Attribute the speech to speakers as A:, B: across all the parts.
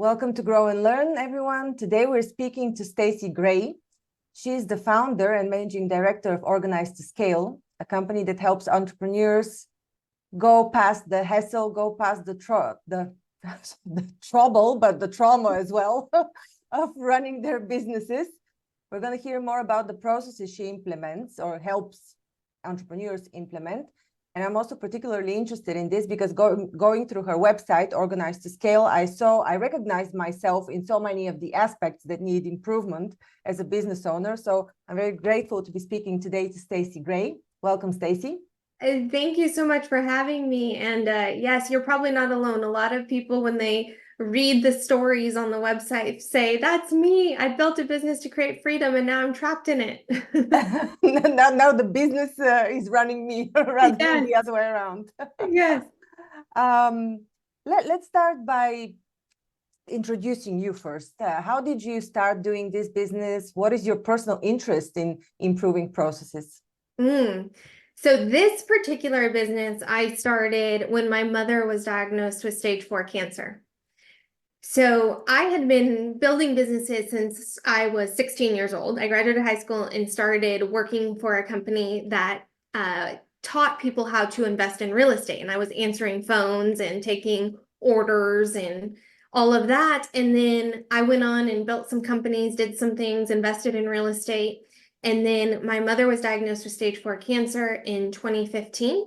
A: Welcome to Grow and Learn, everyone. Today we're speaking to Staci Gray. She's the founder and managing director of Organize to Scale, a company that helps entrepreneurs go past the hassle, go past the trouble, but the trauma as well of running their businesses. We're going to hear more about the processes she implements or helps entrepreneurs implement. And I'm also particularly interested in this because going through her website, Organize to Scale, I recognized myself in so many of the aspects that need improvement as a business owner. So I'm very grateful to be speaking today to Staci Gray. Welcome, Staci.
B: Thank you so much for having me. And yes, you're probably not alone. A lot of people, when they read the stories on the website, say, that's me. I built a business to create freedom and now I'm trapped in it.
A: now the business is running me rather than the other way around.
B: Yes.
A: Let's start by introducing you first. How did you start doing this business? What is your personal interest in improving processes?
B: So this particular business I started when my mother was diagnosed with stage 4 cancer. So I had been building businesses since I was 16 years old. I graduated high school and started working for a company that taught people how to invest in real estate. And I was answering phones and taking orders and all of that. And then I went on and built some companies, did some things, invested in real estate. And then my mother was diagnosed with stage 4 cancer in 2015.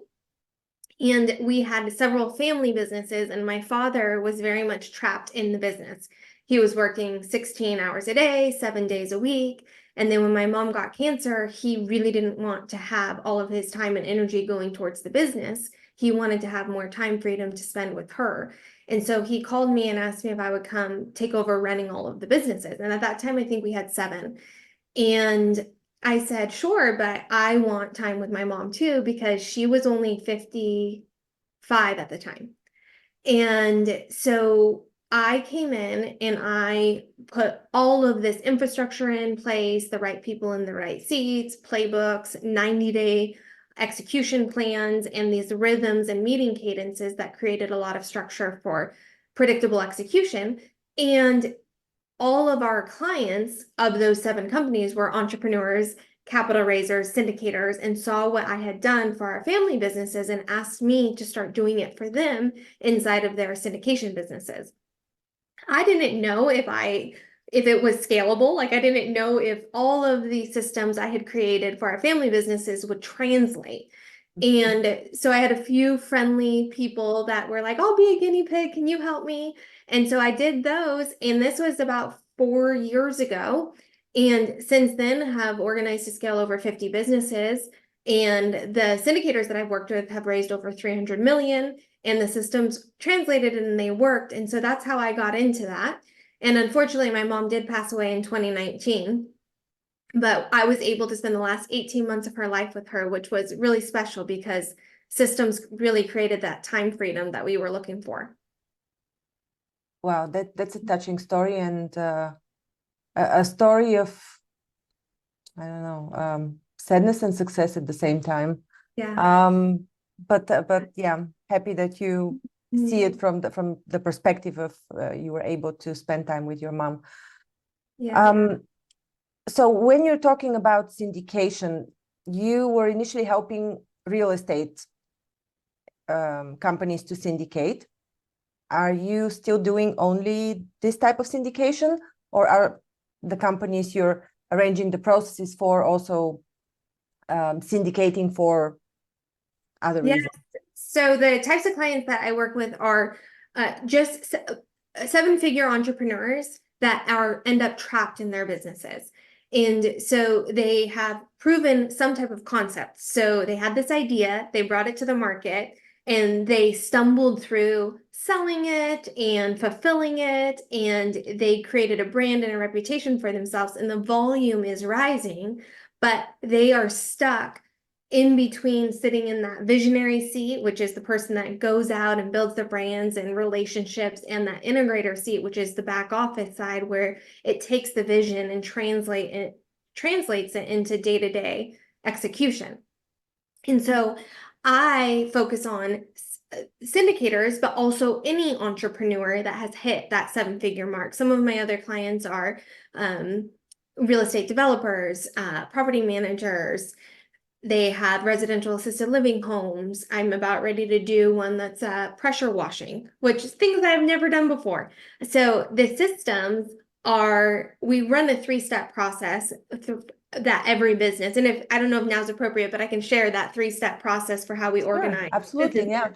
B: And we had several family businesses, and my father was very much trapped in the business. He was working 16 hours a day, 7 days a week. And then when my mom got cancer, he really didn't want to have all of his time and energy going towards the business. He wanted to have more time freedom to spend with her. And so he called me and asked me if I would come take over running all of the businesses. And at that time, I think we had 7. And I said, sure, but I want time with my mom too, because she was only 55 at the time. And so I came in and I put all of this infrastructure in place, the right people in the right seats, playbooks, 90-day execution plans, and these rhythms and meeting cadences that created a lot of structure for predictable execution. And all of our clients of those 7 companies were entrepreneurs, capital raisers, syndicators, and saw what I had done for our family businesses and asked me to start doing it for them inside of their syndication businesses. I didn't know if it was scalable. Like I didn't know if all of the systems I had created for our family businesses would translate. And so I had a few friendly people that were like, I'll be a guinea pig. Can you help me? And so I did those. And this was about 4 years ago. And since then have organized to scale over 50 businesses. And the syndicators that I've worked with have raised over 300 million. And the systems translated and they worked. And so that's how I got into that. And unfortunately, my mom did pass away in 2019. But I was able to spend the last 18 months of her life with her, which was really special because systems really created that time freedom that we were looking for.
A: Wow, that's a touching story, and a story of, I don't know, sadness and success at the same time.
B: Yeah.
A: But yeah, happy that you see it from the perspective of you were able to spend time with your mom.
B: Yeah.
A: So when you're talking about syndication, you were initially helping real estate companies to syndicate. Are you still doing only this type of syndication, or are the companies you're arranging the processes for also syndicating for other reasons?
B: So the types of clients that I work with are just 7-figure entrepreneurs that end up trapped in their businesses. And so they have proven some type of concept. So they had this idea, they brought it to the market, and they stumbled through selling it and fulfilling it, and they created a brand and a reputation for themselves, and the volume is rising, but they are stuck in between sitting in that visionary seat, which is the person that goes out and builds the brands and relationships, and that integrator seat, which is the back office side, where it takes the vision and translates it into day-to-day execution. And so I focus on syndicators, but also any entrepreneur that has hit that 7-figure mark. Some of my other clients are real estate developers, property managers. They have residential assisted living homes. I'm about ready to do one that's pressure washing, which is things I've never done before. So the systems are, we run a 3-step process that every business, and if I don't know if now's appropriate, but I can share that 3-step process for how we organize.
A: Absolutely, yeah.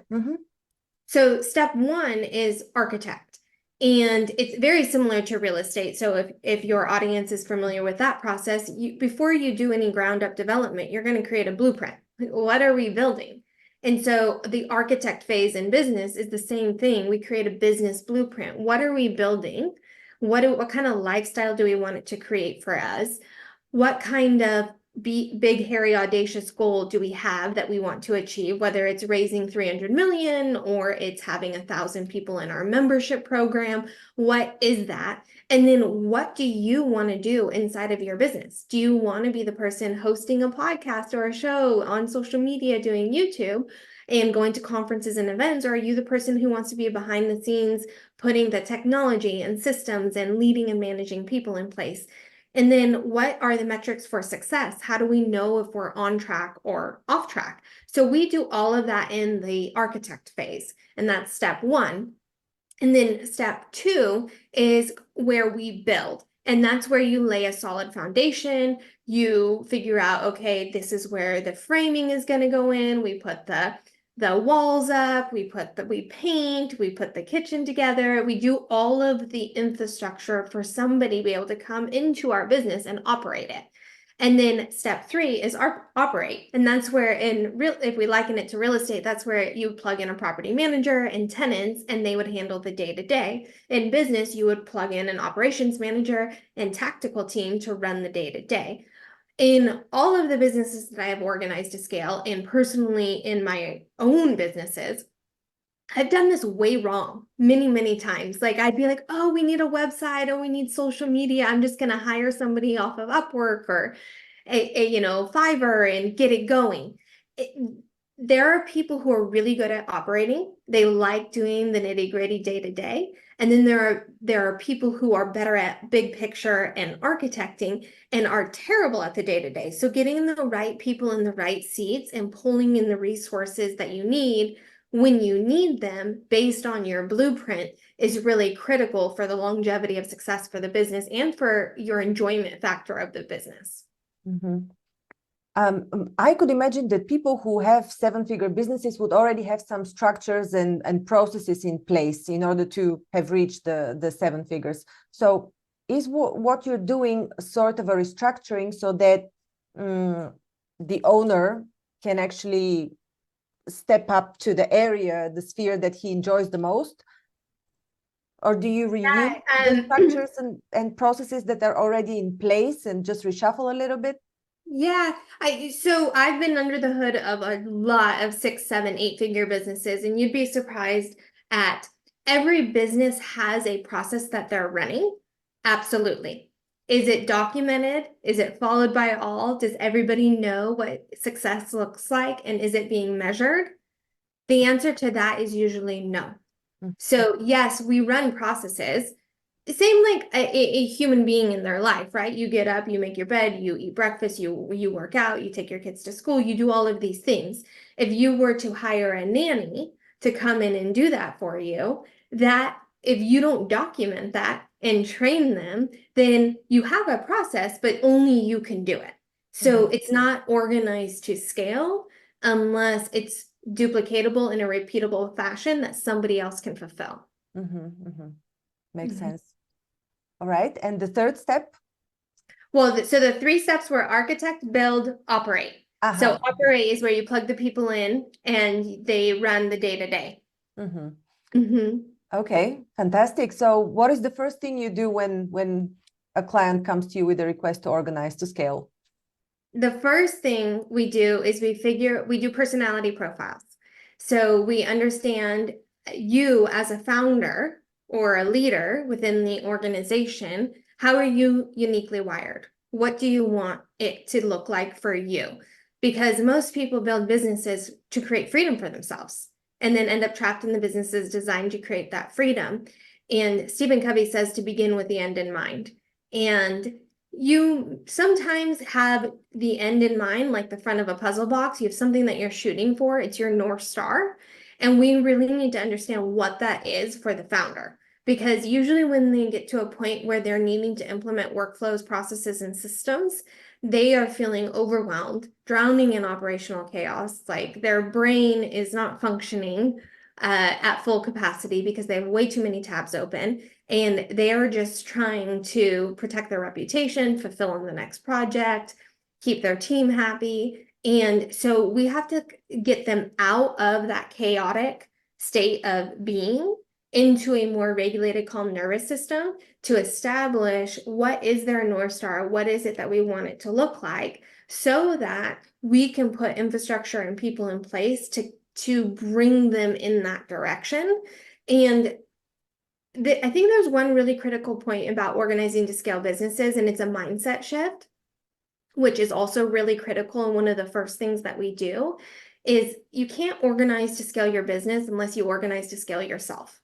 B: So step 1 is architect. And it's very similar to real estate. So if your audience is familiar with that process, before you do any ground up development, you're going to create a blueprint. What are we building? And so the architect phase in business is the same thing. We create a business blueprint. What are we building? What kind of lifestyle do we want it to create for us? What kind of big, hairy, audacious goal do we have that we want to achieve, whether it's raising 300 million or it's having 1,000 people in our membership program? What is that? And then what do you want to do inside of your business? Do you want to be the person hosting a podcast or a show on social media, doing YouTube and going to conferences and events? Or are you the person who wants to be behind the scenes, putting the technology and systems and leading and managing people in place? And then what are the metrics for success? How do we know if we're on track or off track? So we do all of that in the architect phase, and that's step 1. And then step 2 is where we build. And that's where you lay a solid foundation. You figure out, okay, this is where the framing is going to go in. We put the walls up, we paint, we put the kitchen together. We do all of the infrastructure for somebody to be able to come into our business and operate it. And then step 3 is operate. And that's where if we liken it to real estate, that's where you plug in a property manager and tenants, and they would handle the day-to-day. In business, you would plug in an operations manager and tactical team to run the day-to-day. In all of the businesses that I have organized to scale, and personally in my own businesses, I've done this way wrong many, many times. Like I'd be like, oh, we need a website, oh, we need social media. I'm just going to hire somebody off of Upwork or Fiverr and get it going. There are people who are really good at operating. They like doing the nitty-gritty day-to-day. And then there are people who are better at big picture and architecting and are terrible at the day-to-day. So getting the right people in the right seats and pulling in the resources that you need when you need them based on your blueprint is really critical for the longevity of success for the business and for your enjoyment factor of the business.
A: I could imagine that people who have 7-figure businesses would already have some structures and processes in place in order to have reached the 7 figures. So is what you're doing sort of a restructuring so that the owner can actually step up to the area, the sphere that he enjoys the most? Or do you review the structures and processes that are already in place and just reshuffle a little bit?
B: Yeah, so I've been under the hood of a lot of 6, 7, 8-figure businesses, and you'd be surprised at every business has a process that they're running. Absolutely. Is it documented? Is it followed by all? Does everybody know what success looks like? And is it being measured? The answer to that is usually no. So yes, we run processes. Same like a human being in their life, right? You get up, you make your bed, you eat breakfast, you work out, you take your kids to school, you do all of these things. If you were to hire a nanny to come in and do that for you, that if you don't document that and train them, then you have a process, but only you can do it. So it's not organized to scale unless it's duplicatable in a repeatable fashion that somebody else can fulfill.
A: Makes sense. All right. And the third step?
B: Well, so the 3 steps were architect, build, operate. So operate is where you plug the people in and they run the day-to-day.
A: Okay, fantastic. So what is the first thing you do when a client comes to you with a request to organize to scale?
B: The first thing we do is we do personality profiles. So we understand you as a founder or a leader within the organization. How are you uniquely wired? What do you want it to look like for you? Because most people build businesses to create freedom for themselves. and then end up trapped in the businesses designed to create that freedom. And Stephen Covey says to begin with the end in mind. And you sometimes have the end in mind, like the front of a puzzle box. You have something that you're shooting for. It's your North Star. And we really need to understand what that is for the founder. Because usually when they get to a point where they're needing to implement workflows, processes, and systems, they are feeling overwhelmed, drowning in operational chaos. Like their brain is not functioning at full capacity because they have way too many tabs open, and they are just trying to protect their reputation, fulfill on the next project, keep their team happy. And so we have to get them out of that chaotic state of being into a more regulated, calm nervous system to establish what is their North Star, what is it that we want it to look like, so that we can put infrastructure and people in place to bring them in that direction. And I think there's one really critical point about organizing to scale businesses, and it's a mindset shift, which is also really critical. And one of the first things that we do is you can't organize to scale your business unless you organize to scale yourself.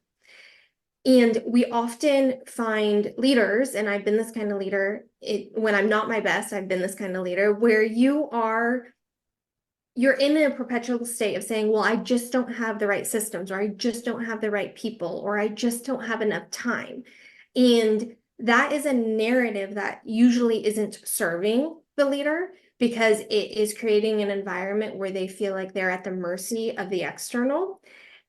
B: And we often find leaders, and I've been this kind of leader, when I'm not my best, I've been this kind of leader, where you're in a perpetual state of saying, well, I just don't have the right systems, or I just don't have the right people, or I just don't have enough time. And that is a narrative that usually isn't serving the leader, because it is creating an environment where they feel like they're at the mercy of the external.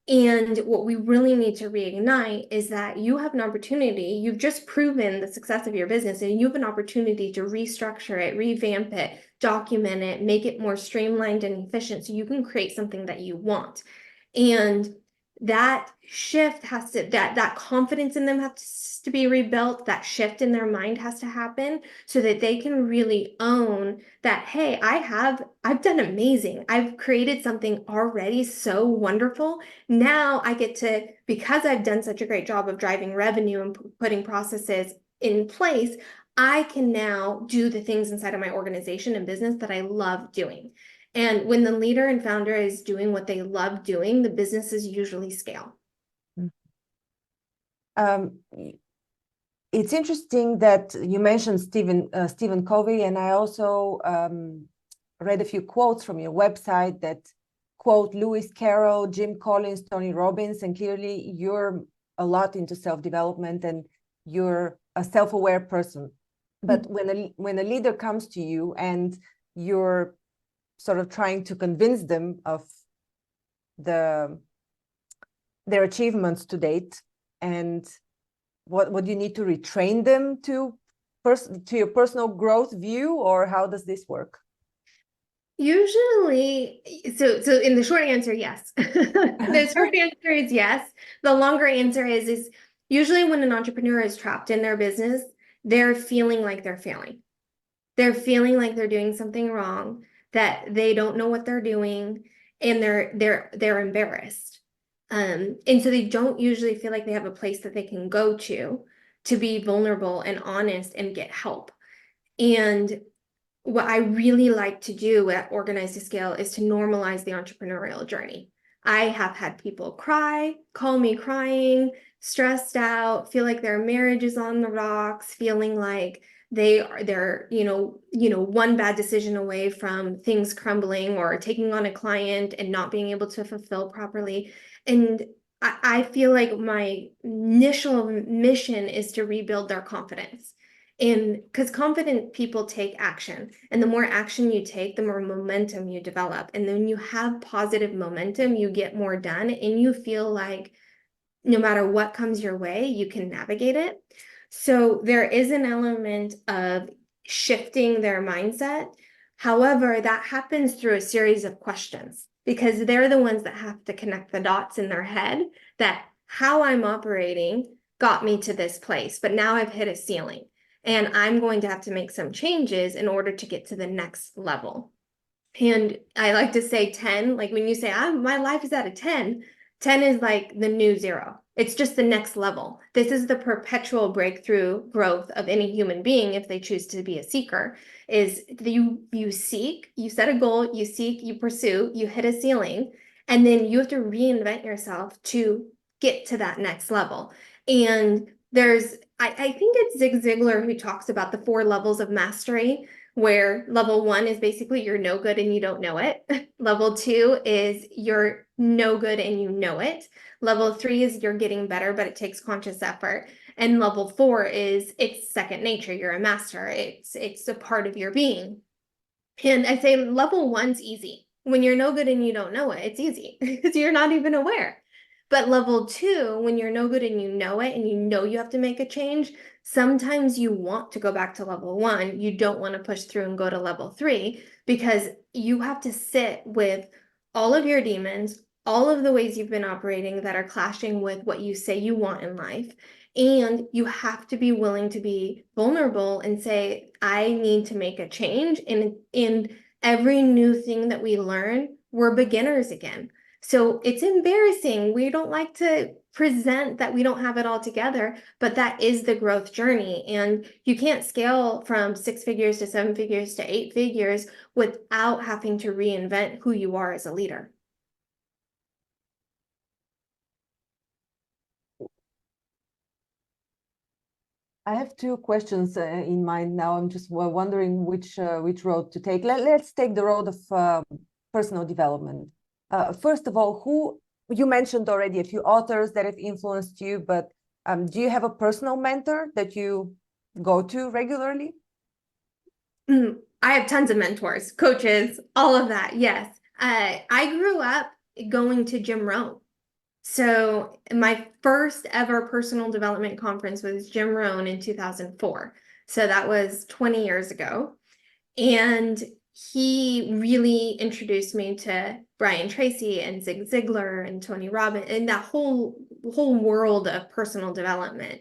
B: And what we really need to reignite is that you have an opportunity. You've just proven the success of your business, and you have an opportunity to restructure it, revamp it, document it, make it more streamlined and efficient so you can create something that you want. And that shift has to, that confidence in them has to be rebuilt. That shift in their mind has to happen so that they can really own that, hey, I've done amazing. I've created something already so wonderful. Now I get to, because I've done such a great job of driving revenue and putting processes in place, I can now do the things inside of my organization and business that I love doing. And when the leader and founder is doing what they love doing, the businesses usually scale.
A: It's interesting that you mentioned Stephen Covey, and I also read a few quotes from your website that quote Lewis Carroll, Jim Collins, Tony Robbins, and clearly you're a lot into self-development and you're a self-aware person. But when a leader comes to you and you're sort of trying to convince them of their achievements to date, and what you need to retrain them to your personal growth view, or how does this work?
B: Usually, so in the short answer, yes. The short answer is yes. The longer answer is usually when an entrepreneur is trapped in their business, they're feeling like they're failing. They're feeling like they're doing something wrong, that they don't know what they're doing, and they're embarrassed. And so they don't usually feel like they have a place that they can go to be vulnerable and honest and get help. And what I really like to do at Organize to Scale is to normalize the entrepreneurial journey. I have had people call me crying, stressed out, feel like their marriage is on the rocks, feeling like they're one bad decision away from things crumbling, or taking on a client and not being able to fulfill properly. And I feel like my initial mission is to rebuild their confidence. And because confident people take action, and the more action you take, the more momentum you develop. And then you have positive momentum, you get more done, and you feel like no matter what comes your way, you can navigate it. So there is an element of shifting their mindset. However, that happens through a series of questions, because they're the ones that have to connect the dots in their head that how I'm operating got me to this place, but now I've hit a ceiling. And I'm going to have to make some changes in order to get to the next level. And I like to say 10, like when you say, my life is at a 10, 10 is like the new 0. It's just the next level. This is the perpetual breakthrough growth of any human being, if they choose to be a seeker, is you seek, you set a goal, you seek, you pursue, you hit a ceiling, And then you have to reinvent yourself to get to that next level. And I think it's Zig Ziglar who talks about the 4 levels of mastery, where level 1 is basically you're no good and you don't know it. Level 2 is you're no good and you know it. Level 3 is you're getting better, but it takes conscious effort. And level 4 is it's second nature. You're a master. It's a part of your being. And I say level 1's easy. When you're no good and you don't know it, it's easy because you're not even aware. But level 2, when you're no good and you know it and you know you have to make a change, sometimes you want to go back to level 1. You don't want to push through and go to level 3 because you have to sit with all of your demons, all of the ways you've been operating that are clashing with what you say you want in life. And you have to be willing to be vulnerable and say, I need to make a change. And in every new thing that we learn, we're beginners again. So it's embarrassing. We don't like to present that we don't have it all together, but that is the growth journey. And you can't scale from 6 figures to 7 figures to 8 figures without having to reinvent who you are as a leader.
A: I have 2 questions in mind now. I'm just wondering which road to take. Let's take the road of personal development. First of all, who you mentioned already a few authors that have influenced you, but do you have a personal mentor that you go to regularly?
B: I have tons of mentors, coaches, all of that. Yes. I grew up going to Jim Rohn. So my first ever personal development conference was Jim Rohn in 2004. So that was 20 years ago. And he really introduced me to Brian Tracy and Zig Ziglar and Tony Robbins and that whole world of personal development.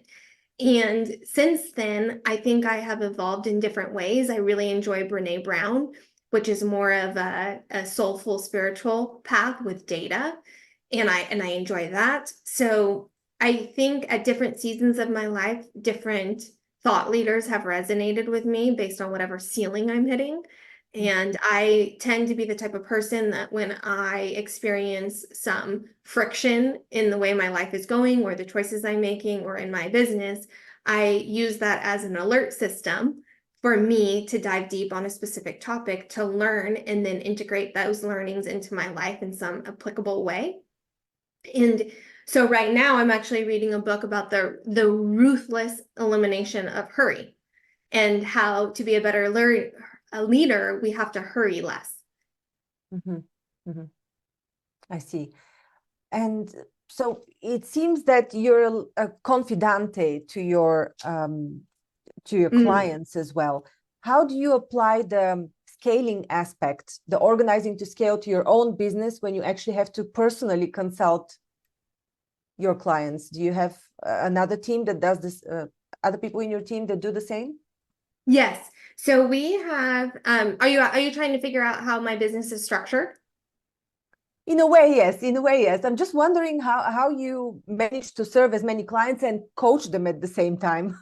B: And since then, I think I have evolved in different ways. I really enjoy Brene Brown, which is more of a soulful spiritual path with data. And I enjoy that. So I think at different seasons of my life, different thought leaders have resonated with me based on whatever ceiling I'm hitting. And I tend to be the type of person that when I experience some friction in the way my life is going or the choices I'm making or in my business, I use that as an alert system for me to dive deep on a specific topic to learn and then integrate those learnings into my life in some applicable way. And so right now I'm actually reading a book about the ruthless elimination of hurry and how to be a better leader, we have to hurry less.
A: Mm-hmm. Mm-hmm. I see. And so it seems that you're a confidante to your clients as well. How do you apply the scaling aspect, the organizing to scale to your own business when you actually have to personally consult your clients? Do you have another team that does this, other people in your team that do the same?
B: Yes. So we have, are you trying to figure out how my business is structured?
A: In a way, yes. In a way, yes. I'm just wondering how you manage to serve as many clients and coach them at the same time.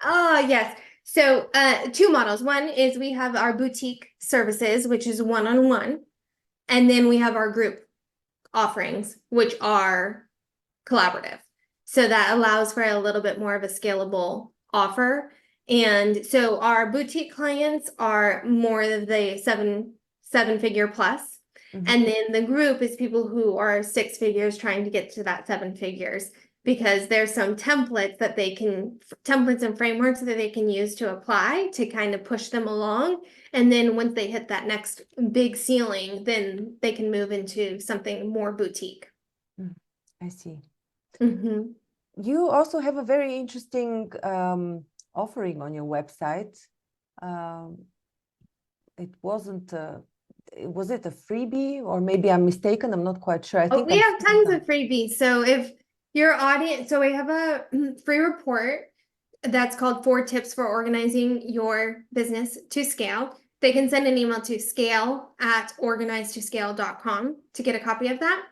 B: Yes. So 2 models. One is we have our boutique services, which is one-on-one. And then we have our group offerings, which are collaborative. So that allows for a little bit more of a scalable offer. And so our boutique clients are more of the seven figure plus. Mm-hmm. And then the group is people who are 6 figures trying to get to that 7 figures because there's some templates and frameworks that they can use to apply to kind of push them along. And then once they hit that next big ceiling, then they can move into something more boutique.
A: I see.
B: Mm-hmm.
A: You also have a very interesting offering on your website. It wasn't, was it a freebie or maybe I'm mistaken? I'm not quite sure. I think
B: we have tons of freebies. So if your audience, so we have a free report that's called 4 tips for organizing your business to scale. They can send an email to scale@organizetoscale.com to get a copy of that.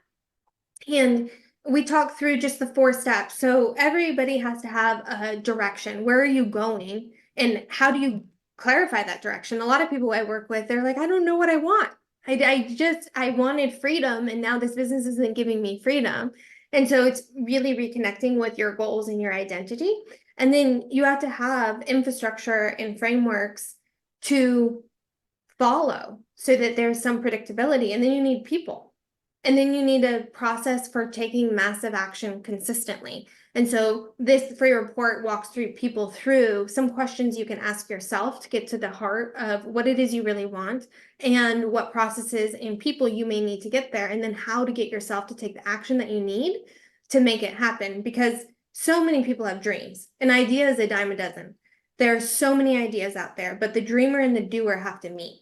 B: And we talk through just the 4 steps. So everybody has to have a direction. Where are you going? And how do you clarify that direction? A lot of people I work with, they're like, I don't know what I want. I wanted freedom, and now this business isn't giving me freedom. And so it's really reconnecting with your goals and your identity. And then you have to have infrastructure and frameworks to follow so that there's some predictability. And then you need people. And then you need a process for taking massive action consistently. And so this free report walks people through some questions you can ask yourself to get to the heart of what it is you really want and what processes and people you may need to get there, and then how to get yourself to take the action that you need to make it happen. Because so many people have dreams. An idea is a dime a dozen. There are so many ideas out there, but the dreamer and the doer have to meet.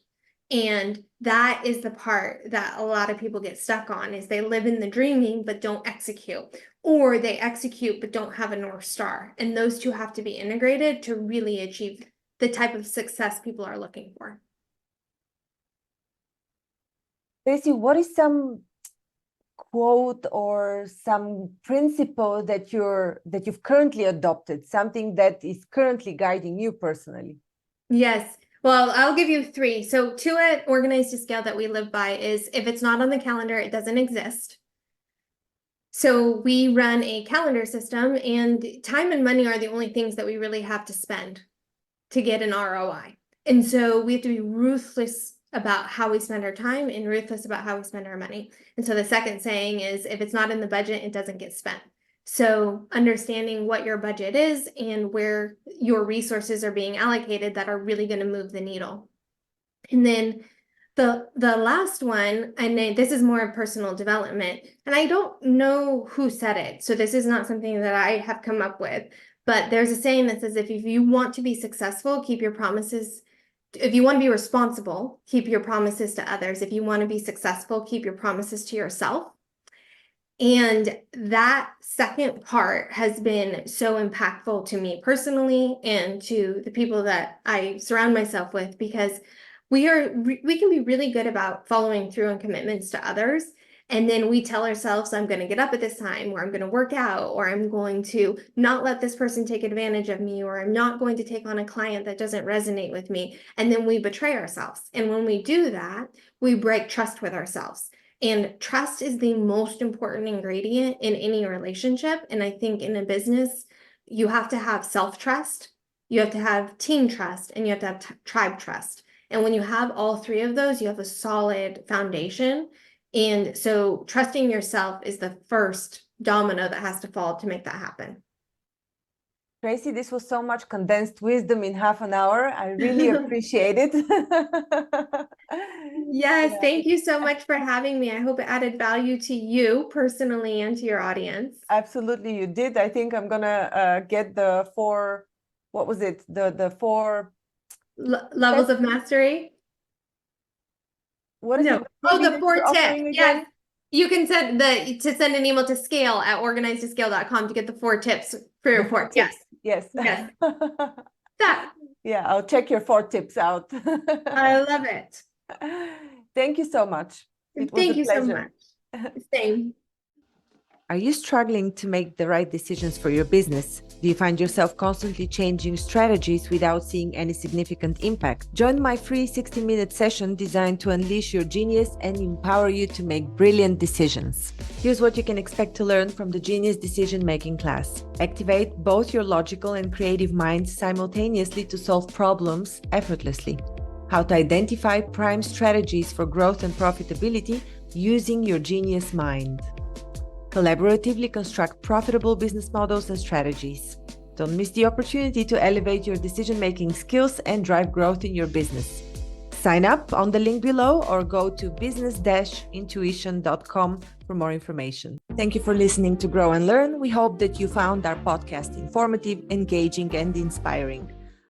B: And that is the part that a lot of people get stuck on, is they live in the dreaming but don't execute, or they execute but don't have a North Star. And those two have to be integrated to really achieve the type of success people are looking for.
A: Staci, what is some quote or some principle that you've currently adopted, something that is currently guiding you personally?
B: Yes. Well, I'll give you 3. So 2 at Organized to Scale that we live by is, if it's not on the calendar, it doesn't exist. So we run a calendar system, and time and money are the only things that we really have to spend to get an ROI. And so we have to be ruthless about how we spend our time and ruthless about how we spend our money. And so the second saying is, if it's not in the budget, it doesn't get spent. So understanding what your budget is and where your resources are being allocated that are really going to move the needle. And then the last one, and this is more of personal development, and I don't know who said it, so this is not something that I have come up with, but there's a saying that says, if you want to be successful, keep your promises. If you want to be responsible, keep your promises to others. If you want to be successful, keep your promises to yourself. And that second part has been so impactful to me personally and to the people that I surround myself with, because we can be really good about following through on commitments to others. And then we tell ourselves, I'm going to get up at this time, or I'm going to work out, or I'm going to not let this person take advantage of me, or I'm not going to take on a client that doesn't resonate with me. And then we betray ourselves. And when we do that, we break trust with ourselves. And trust is the most important ingredient in any relationship. And I think in a business, you have to have self-trust, you have to have team trust, and you have to have tribe trust. And when you have all 3 of those, you have a solid foundation. And so trusting yourself is the first domino that has to fall to make that happen.
A: Tracy, this was so much condensed wisdom in half an hour. I really appreciate it.
B: Yes, thank you so much for having me. I hope it added value to you personally and to your audience.
A: Absolutely, you did. I think I'm gonna get the 4, what was it? The 4
B: levels of mastery.
A: What is it?
B: Oh, the 4 tips. Yes. You can send an email to scale@organizedtoscale.com to get the 4 tips for your report. Yes.
A: Yes.
B: Yes.
A: Yeah, I'll check your 4 tips out.
B: I love it.
A: Thank you so much.
B: Thank you so much. Same.
A: Are you struggling to make the right decisions for your business? Do you find yourself constantly changing strategies without seeing any significant impact? Join my free 60-minute session designed to unleash your genius and empower you to make brilliant decisions. Here's what you can expect to learn from the Genius Decision Making class. Activate both your logical and creative minds simultaneously to solve problems effortlessly. How to identify prime strategies for growth and profitability using your genius mind. Collaboratively construct profitable business models and strategies. Don't miss the opportunity to elevate your decision-making skills and drive growth in your business. Sign up on the link below or go to business-intuition.com for more information. Thank you for listening to Grow and Learn. We hope that you found our podcast informative, engaging, and inspiring.